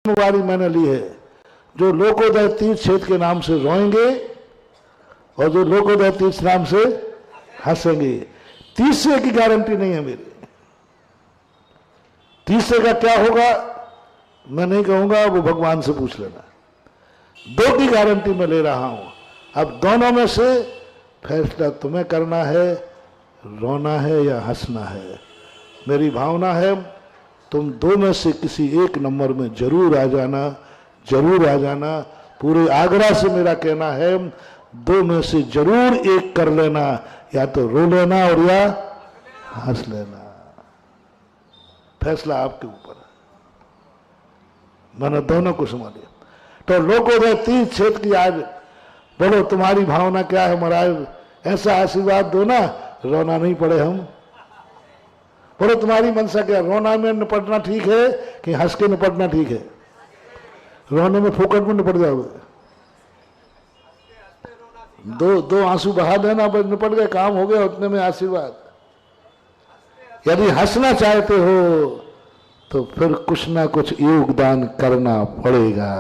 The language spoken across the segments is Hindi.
जिम्मेवारी मैंने ली है। जो लोकोदय तीर्थ क्षेत्र के नाम से रोएंगे और जो लोकोदय तीर्थ नाम से हंसेंगे। तीसरे की गारंटी नहीं है मेरी। तीसरे का क्या होगा मैं नहीं कहूंगा, वो भगवान से पूछ लेना। दो की गारंटी मैं ले रहा हूं। अब दोनों में से फैसला तुम्हें करना है, रोना है या हंसना है। मेरी भावना है तुम दो में से किसी एक नंबर में जरूर आ जाना, जरूर आ जाना। पूरे आगरा से मेरा कहना है दो में से जरूर एक कर लेना, या तो रो लेना और या हंस लेना। फैसला आपके ऊपर है। मैंने दोनों को समझ लिया। तो लोकोदय तीर्थ क्षेत्र की आज बोलो तुम्हारी भावना क्या है महाराज? ऐसा आशीर्वाद दो ना रोना नहीं पड़े हम। बोलो तुम्हारी मनसा क्या? रोना में निपटना ठीक है कि हंस के निपटना ठीक है? रोने में फोकट में निपट जाओगे। दो आंसू बहा देना, बस निपट गए, काम हो गया, उतने में आशीर्वाद। यदि हंसना चाहते हो तो फिर कुछ ना कुछ योगदान करना पड़ेगा।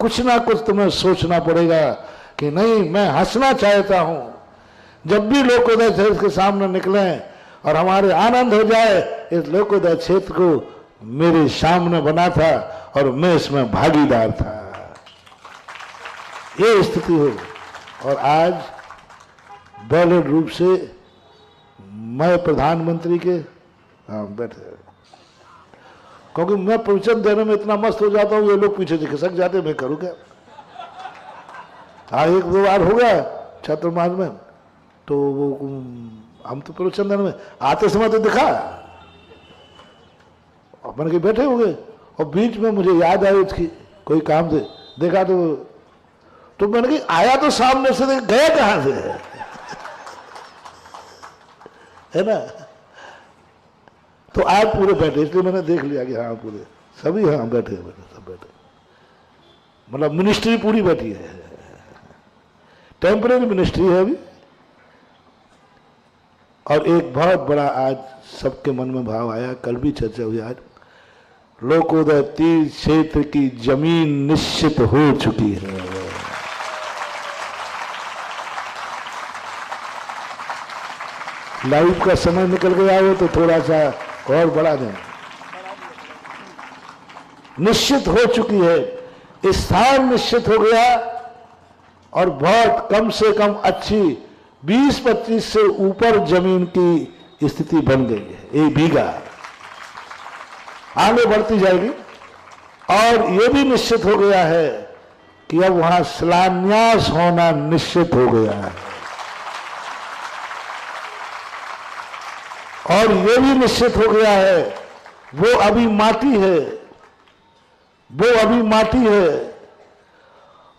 कुछ ना कुछ तुम्हें सोचना पड़ेगा कि नहीं मैं हंसना चाहता हूं। जब भी लोकोदय क्षेत्र के सामने निकले और हमारे आनंद हो जाए, इस लोकोदय क्षेत्र को मेरे सामने बना था और मैं इसमें भागीदार था, ये स्थिति हो। और आज बैलेट रूप से मैं प्रधानमंत्री के बैठे, क्योंकि मैं प्रवचन देने में इतना मस्त हो जाता हूं, ये लोग पीछे से खिसक जाते, मैं करूं क्या? हाँ एक दो बार हो गया छात्रमास में, तो वो हम तो प्रवचन देने में आते समय तो दिखा, मैंने कहा बैठे हो गए, और बीच में मुझे याद आई उसकी कोई काम से, देखा तो मैंने कहा आया तो सामने से, गया कहां से है ना? तो आज पूरे बैठे, इसलिए मैंने देख लिया कि हाँ पूरे सभी हाँ बैठे सब बैठे, मतलब मिनिस्ट्री पूरी बैठी है। टेम्परेरी मिनिस्ट्री है अभी। और एक बहुत बड़ा आज सबके मन में भाव आया, कल भी चर्चा हुई, आज लोकोदय तीर्थ क्षेत्र की जमीन निश्चित हो चुकी है। लाइव का समय निकल गया हो तो थोड़ा सा और बढ़ा दें। निश्चित हो चुकी है, स्थान निश्चित हो गया, और बहुत कम से कम अच्छी 20-25 से ऊपर जमीन की स्थिति बन गई है। एक बीघा आगे बढ़ती जाएगी। और यह भी निश्चित हो गया है कि अब वहां शिलान्यास होना निश्चित हो गया है। और यह भी निश्चित हो गया है, वो अभी माटी है, वो अभी माटी है,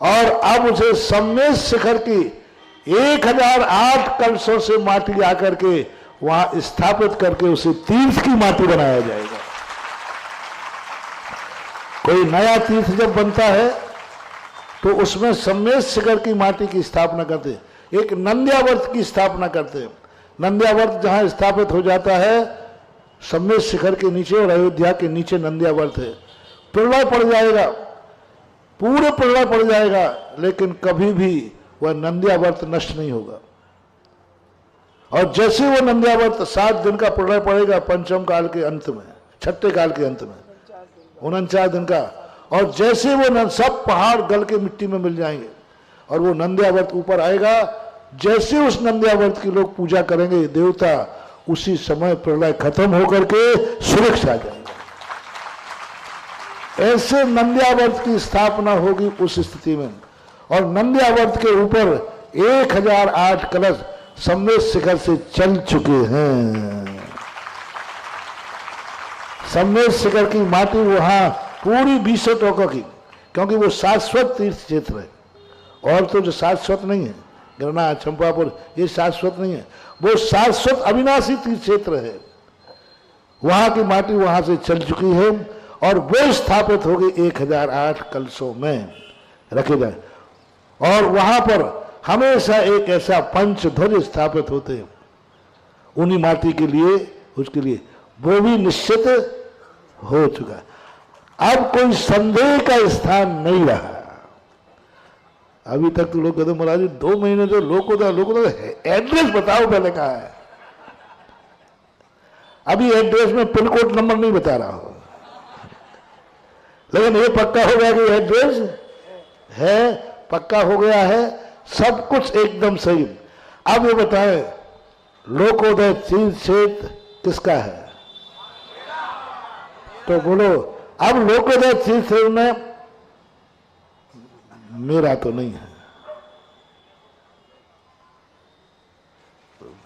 और अब उसे सम्मेद शिखर की 1008 कलशों से माटी आकर के वहां स्थापित करके उसे तीर्थ की माटी बनाया जाएगा। कोई नया तीर्थ जब बनता है तो उसमें सम्मेद शिखर की माटी की स्थापना करते हैं, एक नंद्यावर्त की स्थापना करते हैं। नंद्यावर्त जहां स्थापित हो जाता है सम्मेद शिखर के नीचे, और अयोध्या के नीचे नंद्यावर्त है। प्रलय पड़ जाएगा, पूरे प्रलय पड़ जाएगा, लेकिन कभी भी वह नंद्यावर्त नष्ट नहीं होगा। और जैसे वो नंद्यावर्त 7 दिन का प्रलय पड़ेगा पंचम काल के अंत में, छठे काल के अंत में 49 दिन का, और जैसे वो सब पहाड़ गल के मिट्टी में मिल जाएंगे और वो नंद्यावर्त ऊपर आएगा, जैसे उस नंद्यावर्त की लोग पूजा करेंगे देवता, उसी समय प्रलय खत्म होकर के सुरक्षा जाएगा। ऐसे नंद्यावर्त की स्थापना होगी उस स्थिति में। और नंद्यावर्त के ऊपर 1008 कलश सम्मेद शिखर से चल चुके हैं। सम्मेद शिखर की माटी वहां पूरी 20 टोकों की, क्योंकि वो शाश्वत तीर्थ क्षेत्र है। और तो जो शाश्वत नहीं है, गिरनार चंपापुर, ये शाश्वत नहीं है, वो शाश्वत अविनाशी तीर्थ क्षेत्र है। वहां की माटी वहां से चल चुकी है, और वो स्थापित हो गई 1008 कलशों में रखे जाए। और वहां पर हमेशा एक ऐसा पंचध्वज स्थापित होते हैं उन्हीं माटी के लिए, उसके लिए वो भी निश्चित हो चुका है। अब कोई संदेह का स्थान नहीं रहा। अभी तक तो लोग कहते महाराज 2 महीने जो लोगों का एड्रेस बताओ पहले कहा है। अभी एड्रेस में पिन कोड नंबर नहीं बता रहा हो, लेकिन ये पक्का हो गया कि एड्रेस है, पक्का हो गया है, सब कुछ एकदम सही। अब ये बताएं लोकोदय तीर्थ क्षेत्र किसका है? तो बोलो अब लोकोदय तीर्थ क्षेत्र में मेरा तो नहीं है,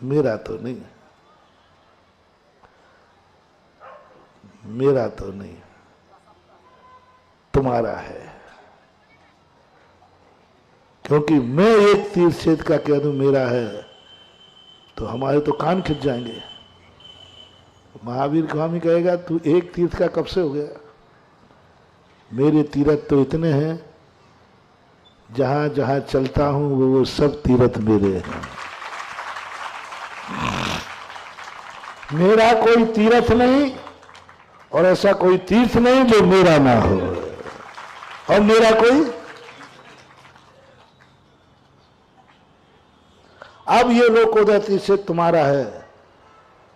मेरा तो नहीं है, मेरा तो नहीं, तुम्हारा है। क्योंकि मैं एक तीर्थ क्षेत्र का कह दूं मेरा है तो हमारे तो कान खिंच जाएंगे। महावीर स्वामी कहेगा तू एक तीर्थ का कब से हो गया? मेरे तीर्थ तो इतने हैं, जहां जहां चलता हूं वो सब तीर्थ मेरे हैं। मेरा कोई तीर्थ नहीं और ऐसा कोई तीर्थ नहीं जो मेरा ना हो, और मेरा कोई। अब ये लोकोदय तीर्थ से तुम्हारा है,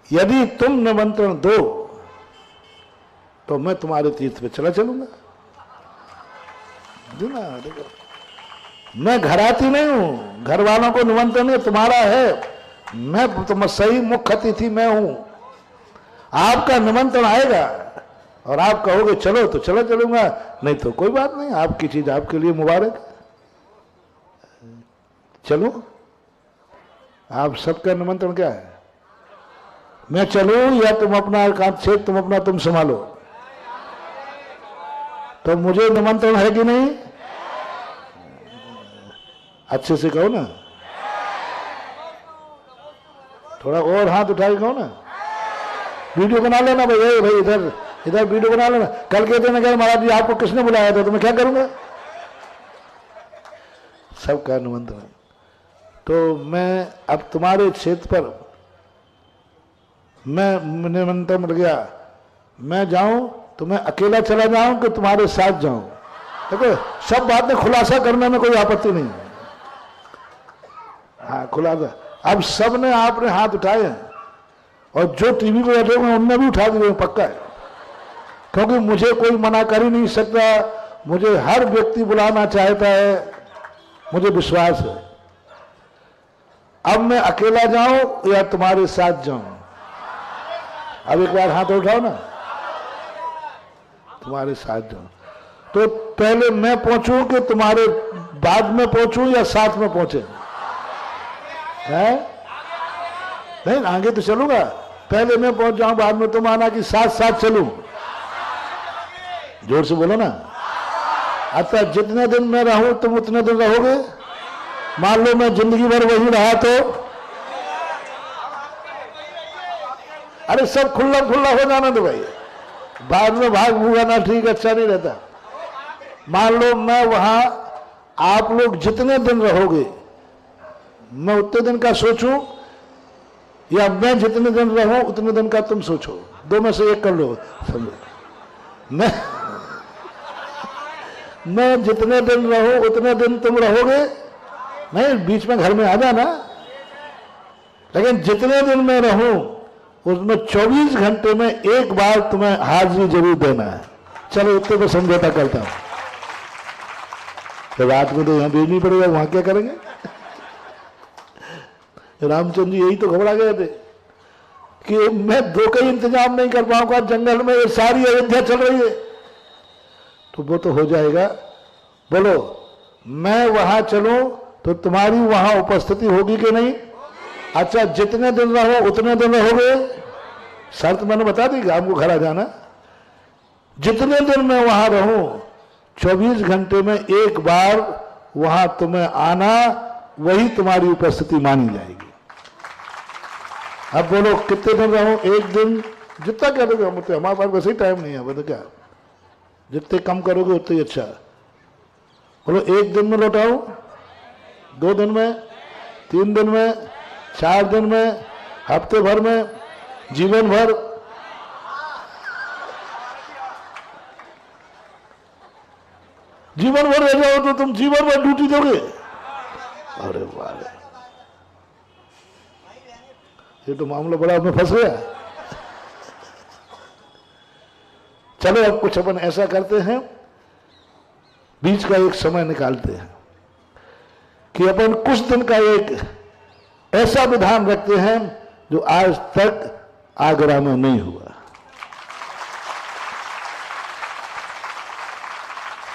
यदि तुम निमंत्रण दो तो मैं तुम्हारे तीर्थ पे चला चलूंगा। देखो मैं घराती नहीं हूं, घर वालों को निमंत्रण नहीं, तुम्हारा है, मैं तुम सही मुख्य अतिथि मैं हूं। आपका निमंत्रण आएगा और आप कहोगे चलो तो चला चलूंगा, नहीं तो कोई बात नहीं, आपकी चीज आपके लिए मुबारक। चलो आप सबका निमंत्रण क्या है? मैं चलूं या तुम अपना क्षेत्र तुम अपना तुम संभालो? तो मुझे निमंत्रण है कि नहीं? अच्छे से कहो ना, थोड़ा और हाथ उठा के कहो ना। वीडियो बना लेना भाई, भाई इधर इधर वीडियो बना लेना। कल कहते ना महाराज जी आपको किसने बुलाया था, तो मैं क्या करूंगा? सबका निमंत्रण। तो मैं अब तुम्हारे क्षेत्र पर मैं निमंत्रण मिल गया, मैं जाऊं तो मैं अकेला चला जाऊं कि तुम्हारे साथ जाऊं? देखो सब बातें खुलासा करने में कोई आपत्ति नहीं है। हाँ खुलासा। अब सब ने आपने हाथ उठाए हैं और जो टीवी पे बैठे हुए उनने भी उठा दिए, पक्का है। क्योंकि मुझे कोई मना कर ही नहीं सकता, मुझे हर व्यक्ति बुलाना चाहता है, मुझे विश्वास है। अब मैं अकेला जाऊं या तुम्हारे साथ जाऊं? अब एक बार हाथ उठाओ ना। तुम्हारे साथ जाऊं तो पहले मैं पहुंचूं कि तुम्हारे बाद में पहुंचूं या साथ में पहुंचे? है नहीं, आगे तो चलूंगा, पहले मैं पहुंच जाऊं बाद में तुम आना, कि साथ साथ चलूं? जोर से बोलो ना। अतः जितने दिन मैं रहूं तुम उतने दिन रहोगे। मान लो मैं जिंदगी भर वही रहा तो अरे सब खुला खुला हो जाना तो भाई, बाद में भाग भूगाना ठीक अच्छा नहीं रहता। मान लो मैं वहां, आप लोग जितने दिन रहोगे मैं उतने दिन का सोचूं या मैं जितने दिन रहूं उतने दिन का तुम सोचो? दो में से एक कर लो। समझो मैं जितने दिन रहूं उतने दिन तुम रहोगे, नहीं बीच में घर में आ जाना, लेकिन जितने दिन मैं रहूं उसमें 24 घंटे में एक बार तुम्हें हाजिरी जरूर देना है। चलो उतने तो समझौता करता हूं। तो रात में तो यहां भेजनी पड़ेगा, वहां क्या करेंगे? रामचंद्र जी यही तो घबरा गए थे कि मैं दो का इंतजाम नहीं कर पाऊंगा, जंगल में ये सारी अयोध्या चल रही है। तो वो तो हो जाएगा। बोलो मैं वहां चलूं तो तुम्हारी वहां उपस्थिति होगी कि नहीं? अच्छा जितने दिन रहो उतने दिन रहोगे? शर्त मैंने बता दी, आपको घर आ जाना। जितने दिन मैं वहां रहूं 24 घंटे में एक बार वहां तुम्हें आना, वही तुम्हारी उपस्थिति मानी जाएगी। अब बोलो कितने दिन रहो? एक दिन, जितना कह दोगे हम, हमारे पास वैसे ही टाइम नहीं है। बोलो क्या, जितने कम करोगे उतने ही अच्छा। बोलो एक दिन में लौटाओ, 2 दिन में, 3 दिन में, 4 दिन में, हफ्ते भर में, जीवन भर? जीवन भर रह जाओ तो तुम जीवन भर ड्यूटी दोगे? अरे वाह, ये तो मामला बड़ा में फंस गया। चलो अब कुछ अपन ऐसा करते हैं, बीच का एक समय निकालते हैं कि अपन कुछ दिन का एक ऐसा विधान रखते हैं जो आज तक आगरा में नहीं हुआ।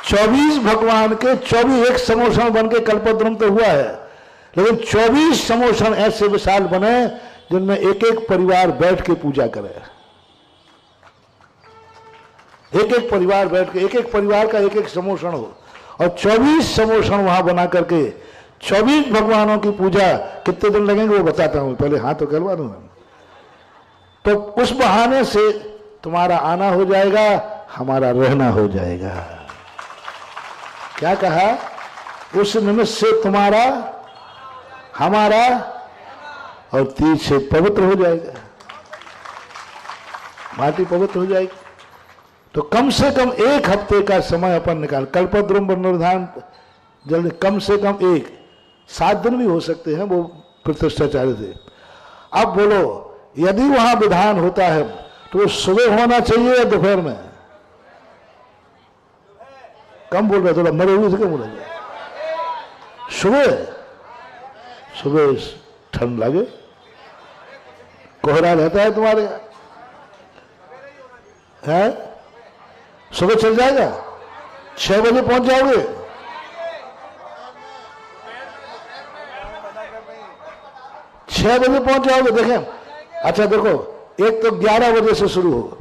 24 भगवान के 24 एक समोषण बन के कल्पद्रुम तो हुआ है, लेकिन 24 समोषण ऐसे विशाल बने जिनमें एक एक परिवार बैठ के पूजा करे। एक एक परिवार बैठ के, एक एक परिवार का एक एक समोषण हो और 24 समोषण वहां बना करके 24 भगवानों की पूजा। कितने दिन लगेंगे वो बताता हूं, पहले हाथ तो करवा दूं। तो उस बहाने से तुम्हारा आना हो जाएगा, हमारा रहना हो जाएगा। क्या कहा? उस निमित्त से तुम्हारा हमारा और तीज से पवित्र हो जाएगा, माटी पवित्र हो जाएगी। तो कम से कम एक हफ्ते का समय अपन निकाल, कल्पद्रुम पुनरुद्धान जल्दी, कम से कम 7 दिन भी हो सकते हैं, वो प्रतिष्ठाचार्य थे। अब बोलो, यदि वहां विधान होता है तो वो सुबह होना चाहिए या दोपहर में? कम बोल रहे, थोड़ा मरे हुए से कम बोल रहे। सुबह, सुबह ठंड लगे, कोहरा रहता है तुम्हारे यहाँ है? सुबह चल जाएगा, 6 बजे पहुंच जाओगे। 6 बजे पहुंच जाओगे। देखें, अच्छा देखो, एक तो 11 बजे से शुरू हो,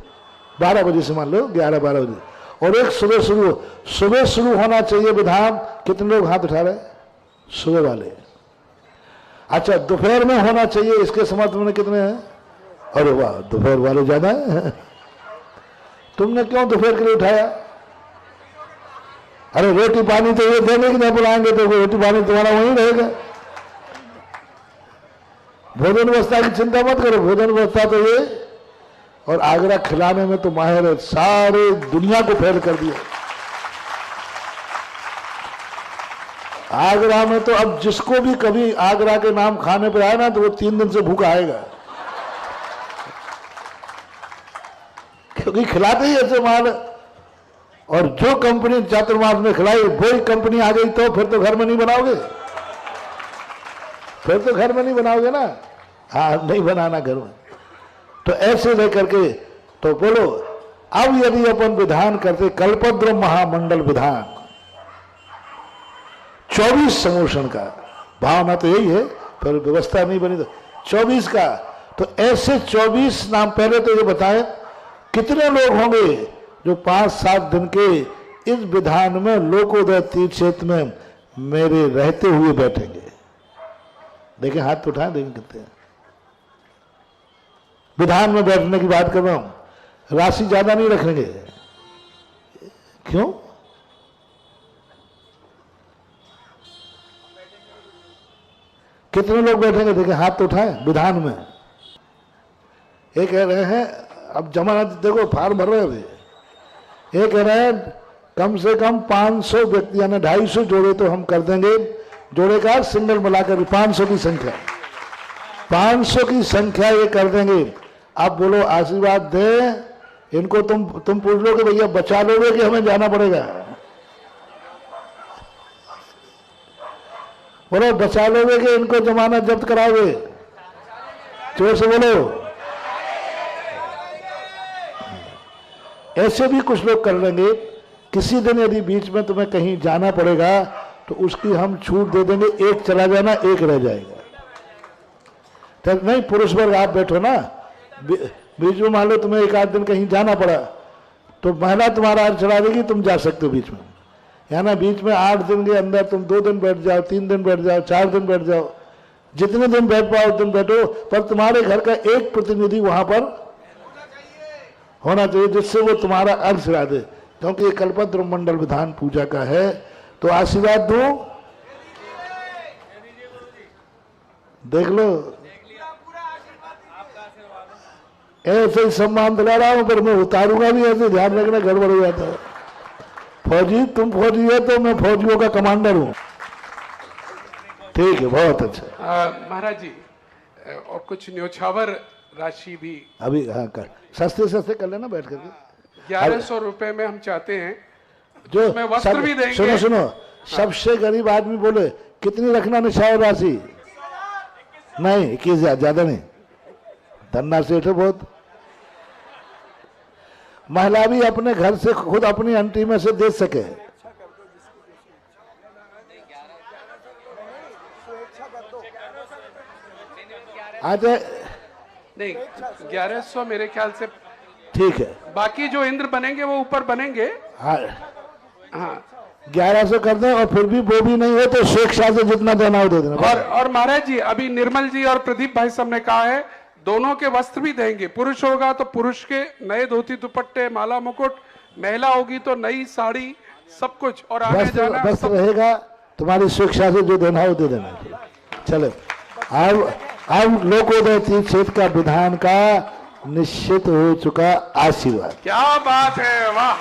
12 बजे से मान लो 11-12 बजे, और एक सुबह शुरू हो। सुबह शुरू होना चाहिए विधान। कितने लोग हाथ उठा रहे? सुबह वाले। अच्छा, दोपहर में होना चाहिए, इसके समर्थन में कितने हैं? अरे वाह, दोपहर वाले ज्यादा है। तुमने क्यों दोपहर के लिए उठाया? अरे रोटी पानी तो ये देंगे कि नहीं बुलाएंगे तो रोटी पानी तुम्हारा वहीं रहेगा। भोजन व्यवस्था की चिंता मत करो, भोजन व्यवस्था तो ये, और आगरा खिलाने में तो माहिर है, सारे दुनिया को फेल कर दिया। आगरा में तो अब जिसको भी कभी आगरा के नाम खाने पे आए ना तो वो 3 दिन से भूखा आएगा, क्योंकि खिलाते ही ऐसे माल। और जो कंपनी चातुर्मास में खिलाई वही कंपनी आ गई तो फिर तो घर में नहीं बनाओगे, फिर तो घर में नहीं बनाओगे ना। हाँ, नहीं बनाना घर में। तो ऐसे लेकर के तो बोलो, अब यदि अपन विधान करते कल्पद्रुम महामंडल विधान 24 समोषण का, भावना तो यही है, फिर व्यवस्था नहीं बनी तो 24 का, तो ऐसे 24 नाम। पहले तो ये बताएं कितने लोग होंगे जो 5-7 दिन के इस विधान में लोकोदय तीर्थ क्षेत्र में मेरे रहते हुए बैठेंगे? देखें, हाथ तो उठाएं, देखें कितने हैं। विधान में बैठने की बात कर रहा हूं, राशि ज्यादा नहीं रखेंगे। क्यों? कितने लोग बैठेंगे? देखें, हाथ तो उठाएं। विधान में ये कह रहे हैं, अब जमाना देखो, फार्म भर रहे हैं अभी। ये कह रहे हैं कम से कम 500 व्यक्ति, यानी 250 जोड़े तो हम कर देंगे। जोड़े का सिंगल मिलाकर 500 की संख्या, 500 की संख्या ये कर देंगे। आप बोलो, आशीर्वाद दे इनको। तुम पूछ लो कि भैया बचा लोगे कि हमें जाना पड़ेगा? बोलो, बचा लोगे कि इनको जमानत जब्त कराओगे? जोर से बोलो। ऐसे भी कुछ लोग कर लेंगे। किसी दिन यदि बीच में तुम्हें कहीं जाना पड़ेगा तो उसकी हम छूट दे देंगे, एक चला जाना, एक रह जाएगा। तो नहीं, पुरुष वर्ग आप बैठो ना, बीच में मान लो तुम्हें 1 आध दिन कहीं जाना पड़ा तो महिला तुम्हारा हाथ चला देगी, तुम जा सकते हो बीच में। या ना बीच में 8 दिन के अंदर तुम 2 दिन बैठ जाओ, 3 दिन बैठ जाओ, 4 दिन बैठ जाओ, जितने दिन बैठ पाओ उस दिन बैठो, पर तुम्हारे घर का एक प्रतिनिधि वहां पर होना चाहिए जिससे वो तुम्हारा अर्घ चढ़ा दे। क्योंकि ये कल्पद्रुम मंडल विधान पूजा का है। तो आशीर्वाद दो, देख लो, ऐसे ही सम्मान दिला रहा हूं, पर मैं उतारूंगा भी ऐसे, ध्यान रखना, गड़बड़ हो जाता है। फौजी, तुम फौजी है तो मैं फौजियों का कमांडर हूँ। ठीक है, बहुत अच्छा। महाराज जी, और कुछ न्योछावर राशि भी अभी हाँ कर, सस्ते सस्ते कर लेना बैठ करके। 1100 रुपए में हम चाहते हैं, जो उसमें वस्त्र भी देंगे। सुनो सुनो, सबसे गरीब आदमी बोले कितनी रखना निछावर राशि? नहीं, 21,000, ज्यादा नहीं। धन्ना सेठ है बहुत। महिला भी अपने घर से खुद अपनी अंटी में से दे सके। आज नहीं, 1100 मेरे ख्याल से ठीक है। बाकी जो इंद्र बनेंगे वो ऊपर बनेंगे। हाँ, हाँ, 1100 कर दें, और फिर भी वो भी नहीं है तो शेख शाह से जितना देना हो दे देना। और महाराज जी, अभी निर्मल जी और प्रदीप भाई साहब ने कहा है दोनों के वस्त्र भी देंगे। पुरुष होगा तो पुरुष के नए धोती दुपट्टे, माला मुकुट, महिला होगी तो नई साड़ी, सब कुछ। और आगे जाना वस्त्र रहेगा, तुम्हारी शिक्षा से जो देना हो दे देना। चलो, अब लोकोदय तीर्थ क्षेत्र का विधान का निश्चित हो चुका आशीर्वाद। क्या बात है, वाह।